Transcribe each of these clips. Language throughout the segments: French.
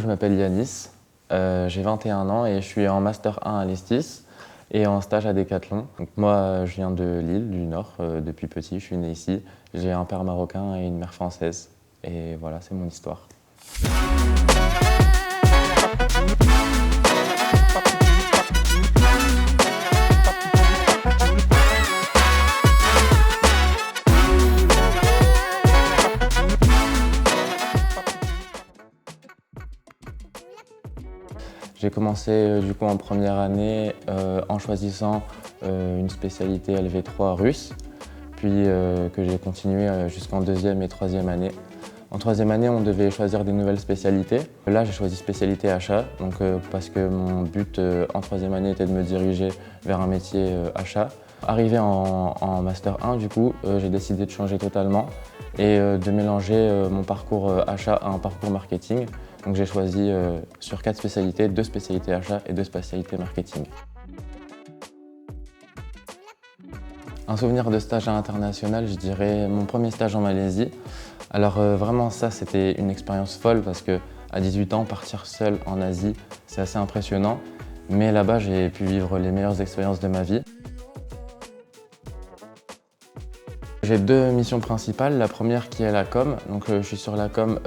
Je m'appelle Yanis, j'ai 21 ans et je suis en Master 1 à l'ESTIS et en stage à Decathlon. Donc moi, je viens de Lille, du Nord, depuis petit, je suis né ici. J'ai un père marocain et une mère française. Et voilà, c'est mon histoire. J'ai commencé du coup en première année en choisissant une spécialité LV3 russe, puis que j'ai continué jusqu'en deuxième et troisième année. En troisième année, on devait choisir des nouvelles spécialités. Là, j'ai choisi spécialité achat, donc, parce que mon but en troisième année était de me diriger vers un métier achat. Arrivé en Master 1, du coup, j'ai décidé de changer totalement et de mélanger mon parcours achat à un parcours marketing. Donc j'ai choisi sur 4 spécialités, 2 spécialités achat et 2 spécialités marketing. Un souvenir de stage à l'international, je dirais mon premier stage en Malaisie. Alors vraiment ça, c'était une expérience folle parce qu'à 18 ans, partir seul en Asie, c'est assez impressionnant. Mais là-bas, j'ai pu vivre les meilleures expériences de ma vie. J'ai 2 missions principales. La première qui est la com. Donc, je suis sur la com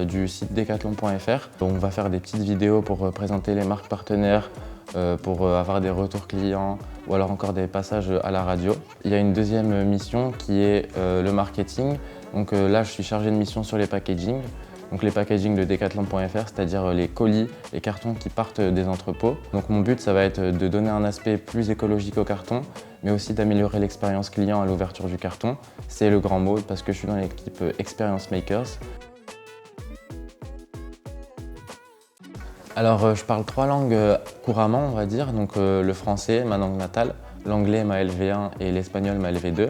du site decathlon.fr. On va faire des petites vidéos pour présenter les marques partenaires, pour avoir des retours clients ou alors encore des passages à la radio. Il y a une deuxième mission qui est le marketing. Donc là, je suis chargé de mission sur les packaging. Donc les packaging de decathlon.fr, c'est-à-dire les colis, les cartons qui partent des entrepôts. Donc mon but, ça va être de donner un aspect plus écologique au carton, mais aussi d'améliorer l'expérience client à l'ouverture du carton. C'est le grand mot parce que je suis dans l'équipe Experience Makers. Alors je parle 3 langues couramment, on va dire. Donc le français, ma langue natale, l'anglais, ma LV1 et l'espagnol, ma LV2.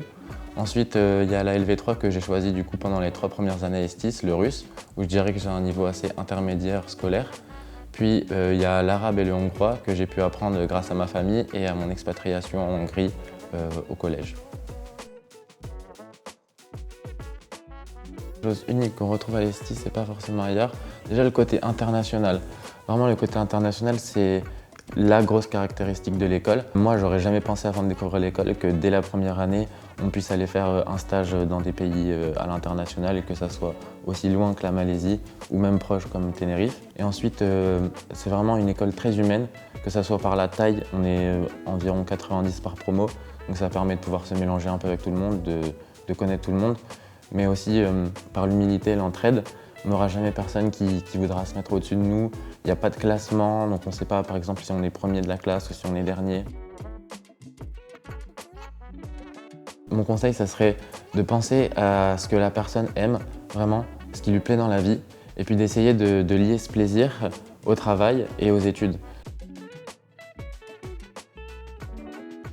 Ensuite, il y a la LV3 que j'ai choisie du coup pendant les 3 premières années ESTIS, le russe, où je dirais que j'ai un niveau assez intermédiaire scolaire. Puis il y a l'arabe et le hongrois que j'ai pu apprendre grâce à ma famille et à mon expatriation en Hongrie au collège. Chose unique qu'on retrouve à l'ESTIS et pas forcément ailleurs, déjà le côté international. Vraiment le côté international, c'est la grosse caractéristique de l'école. Moi, j'aurais jamais pensé avant de découvrir l'école que dès la première année, on puisse aller faire un stage dans des pays à l'international et que ça soit aussi loin que la Malaisie ou même proche comme Tenerife. Et ensuite, c'est vraiment une école très humaine, que ça soit par la taille, on est environ 90 par promo, donc ça permet de pouvoir se mélanger un peu avec tout le monde, de connaître tout le monde, mais aussi par l'humilité et l'entraide. On n'aura jamais personne qui voudra se mettre au-dessus de nous. Il n'y a pas de classement, donc on ne sait pas par exemple si on est premier de la classe ou si on est dernier. Mon conseil, ça serait de penser à ce que la personne aime vraiment, ce qui lui plaît dans la vie, et puis d'essayer de lier ce plaisir au travail et aux études.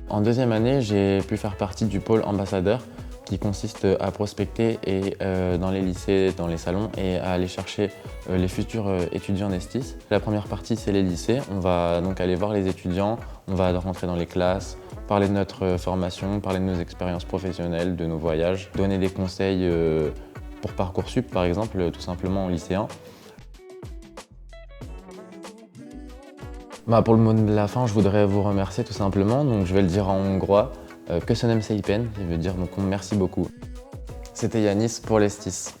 En deuxième année, j'ai pu faire partie du pôle ambassadeur, qui consiste à prospecter dans les lycées, dans les salons et à aller chercher les futurs étudiants d'ESTIS. La première partie, c'est les lycées. On va donc aller voir les étudiants, on va rentrer dans les classes, parler de notre formation, parler de nos expériences professionnelles, de nos voyages, donner des conseils pour Parcoursup par exemple, tout simplement aux lycéens. Pour le mot de la fin, je voudrais vous remercier tout simplement. Donc, je vais le dire en hongrois. Köszönöm szépen, ça veut dire donc merci beaucoup. C'était Yanis pour l'ESTIS.